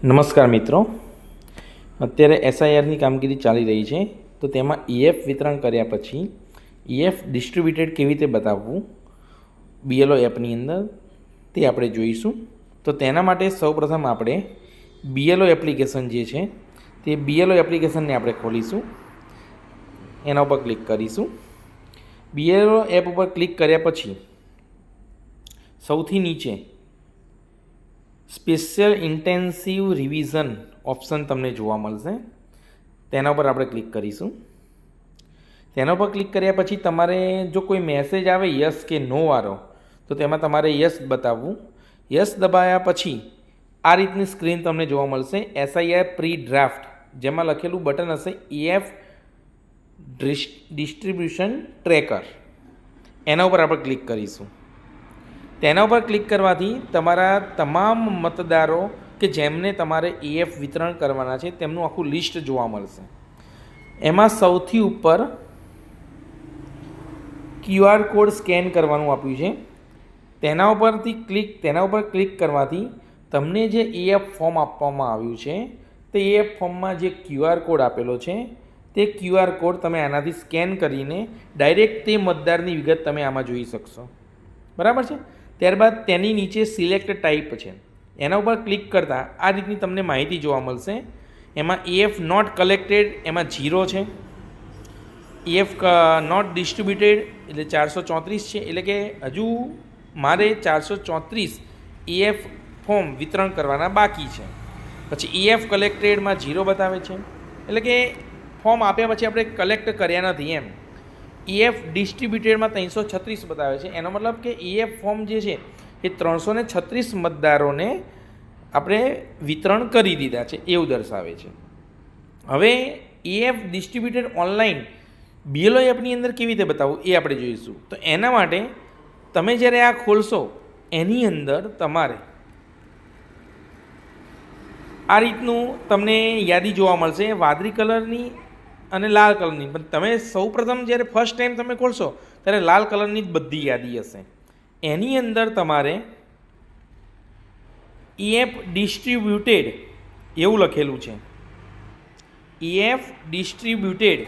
નમસ્કાર મિત્રો, અત્યારે એસઆઈઆરની કામગીરી ચાલી રહી છે. તો તેમાં ઈએફ વિતરણ કર્યા પછી ઈએફ ડિસ્ટ્રીબ્યુટેડ કેવી રીતે બતાવવું બીએલઓ એપની અંદર તે આપણે જોઈશું. તો તેના માટે સૌપ્રથમ આપણે બીએલઓ એપ્લિકેશન જે છે તે બીએલઓ એપ્લિકેશનને આપણે ખોલીશું, એના ઉપર ક્લિક કરીશું. બીએલઓ એપ ઉપર ક્લિક કર્યા પછી સૌથી નીચે સ્પેશિયલ ઇન્ટેન્સિવ રિવિઝન ઓપ્શન તમને જોવા મળશે, તેના ઉપર આપણે ક્લિક કરીશું. તેના ઉપર ક્લિક કર્યા પછી તમારે જો કોઈ મેસેજ આવે યસ કે નો વાળો, તો તેમાં તમારે યસ બતાવવું. યસ દબાવ્યા પછી આ રીતની સ્ક્રીન તમને જોવા મળશે, એસઆઈઆર પ્રી ડ્રાફ્ટ, જેમાં લખેલું બટન હશે ઈએફ ડિસ્ટ્રીબ્યુશન ટ્રેકર, એના ઉપર આપણે ક્લિક કરીશું. તેના ઉપર ક્લિક કરવાથી તમારા તમામ મતદારો કે જેમને તમારે ઈએફ વિતરણ કરવાના છે તેમનું આખું લિસ્ટ જોવા મળશે. એમાં સૌથી ઉપર ક્યુઆર કોડ સ્કેન કરવાનું આપ્યું છે, તેના ઉપર ક્લિક કરવાથી તમને જે ઈએફ ફોર્મ આપવામાં આવ્યું છે તે ઈએફ ફોર્મમાં જે ક્યુઆર કોડ આપેલો છે તે ક્યુઆર કોડ તમે આનાથી સ્કેન કરીને ડાયરેક્ટ તે મતદારની વિગત તમે આમાં જોઈ શકશો. બરાબર છે. ત્યારબાદ તેની નીચે સિલેક્ટ ટાઈપ છે, એના ઉપર ક્લિક કરતાં આ રીતની તમને માહિતી જોવા મળશે. એમાં ઈએફ નોટ કલેક્ટેડ એમાં 0 છે, ઈએફ નોટ ડિસ્ટ્રીબ્યુટેડ એટલે 434 છે, એટલે કે હજુ મારે 434 ઈએફ ફોર્મ વિતરણ કરવાના બાકી છે. પછી ઈએફ કલેક્ટેડમાં 0 બતાવે છે, એટલે કે ફોર્મ આપ્યા પછી આપણે કલેક્ટ કર્યા નથી એમ. ઈએફ ડિસ્ટ્રીબ્યુટેડમાં 336 બતાવે છે, એનો મતલબ કે ઈએફ ફોર્મ જે છે એ 336 મતદારોને આપણે વિતરણ કરી દીધા છે એવું દર્શાવે છે. હવે ઈએફ ડિસ્ટ્રીબ્યુટેડ ઓનલાઈન બીએલઓ એપની અંદર કેવી રીતે બતાવવું એ આપણે જોઈશું. તો એના માટે તમે જ્યારે આ ખોલશો એની અંદર તમારે આ રીતનું તમને યાદી જોવા મળશે, વાદળી કલરની અને લાલ કલરની. પણ તમે સૌપ્રથમ જ્યારે ફર્સ્ટ ટાઈમ તમે ખોલશો ત્યારે લાલ કલરની જ બધી યાદી હશે. એની અંદર તમારે ઈએફ ડિસ્ટ્રીબ્યુટેડ એવું લખેલું છે, ઈએફ ડિસ્ટ્રીબ્યુટેડ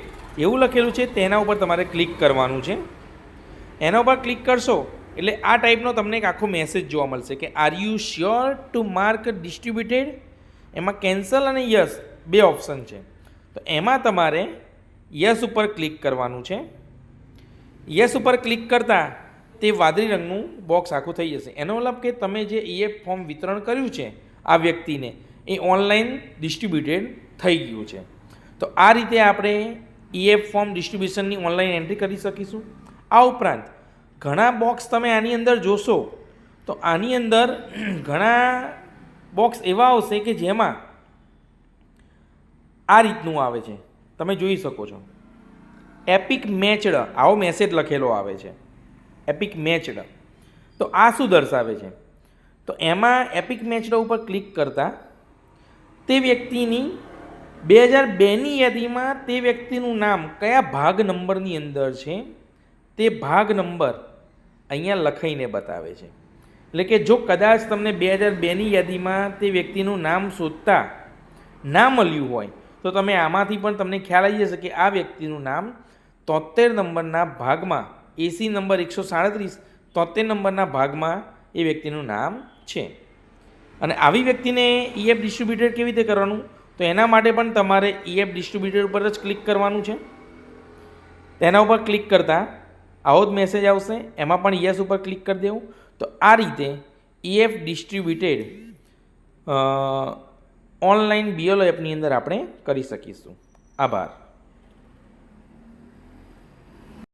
એવું લખેલું છે, તેના ઉપર તમારે ક્લિક કરવાનું છે. એના ઉપર ક્લિક કરશો એટલે આ ટાઈપનો તમને એક આખો મેસેજ જોવા મળશે કે are you sure two mark distributed. એમાં કેન્સલ અને યસ બે ઓપ્શન છે, તો એમાં તમારે યસ ઉપર ક્લિક કરવાનું છે. યસ ઉપર ક્લિક કરતાં તે વાદળી રંગનું બોક્સ આખું થઈ જશે. એનો મતલબ કે તમે જે ઈએફ ફોર્મ વિતરણ કર્યું છે આ વ્યક્તિને એ ઓનલાઈન ડિસ્ટ્રીબ્યુટેડ થઈ ગયું છે. તો આ રીતે આપણે ઈએફ ફોર્મ ડિસ્ટ્રીબ્યુશનની ઓનલાઈન એન્ટ્રી કરી શકીશું. આ ઉપરાંત ઘણા બોક્સ તમે આની અંદર જોશો તો આની અંદર ઘણા બોક્સ એવા આવશે કે જેમાં આ રીતનું આવે છે, તમે જોઈ શકો છો એપિક મેચડ, આવો મેસેજ લખેલો આવે છે એપિક મેચડ. તો આ શું દર્શાવે છે? તો એમાં એપિક મેચડ ઉપર ક્લિક કરતાં તે વ્યક્તિની 2002ની યાદીમાં તે વ્યક્તિનું નામ કયા ભાગ નંબરની અંદર છે તે ભાગ નંબર અહીંયા લખાઈને બતાવે છે. એટલે કે જો કદાચ તમને 2002ની યાદીમાં તે વ્યક્તિનું નામ શોધતા ના મળ્યું હોય તો તમે આમાંથી પણ તમને ખ્યાલ આવી જશે કે આ વ્યક્તિનું નામ 73 નંબરના ભાગમાં એસી નંબર 137 73 નંબરના ભાગમાં એ વ્યક્તિનું નામ છે. અને આવી વ્યક્તિને ઈએફ ડિસ્ટ્રીબ્યુટેડ કેવી રીતે કરવાનું? તો એના માટે પણ તમારે ઈએફ ડિસ્ટ્રીબ્યુટેડ ઉપર જ ક્લિક કરવાનું છે. તેના ઉપર ક્લિક કરતાં આવો જ મેસેજ આવશે, એમાં પણ યસ ઉપર ક્લિક કરી દેવું. તો આ રીતે ઈએફ ડિસ્ટ્રીબ્યુટેડ ઓનલાઈન બીએલઓ એપની અંદર આપણે કરી શકીશું. આભાર.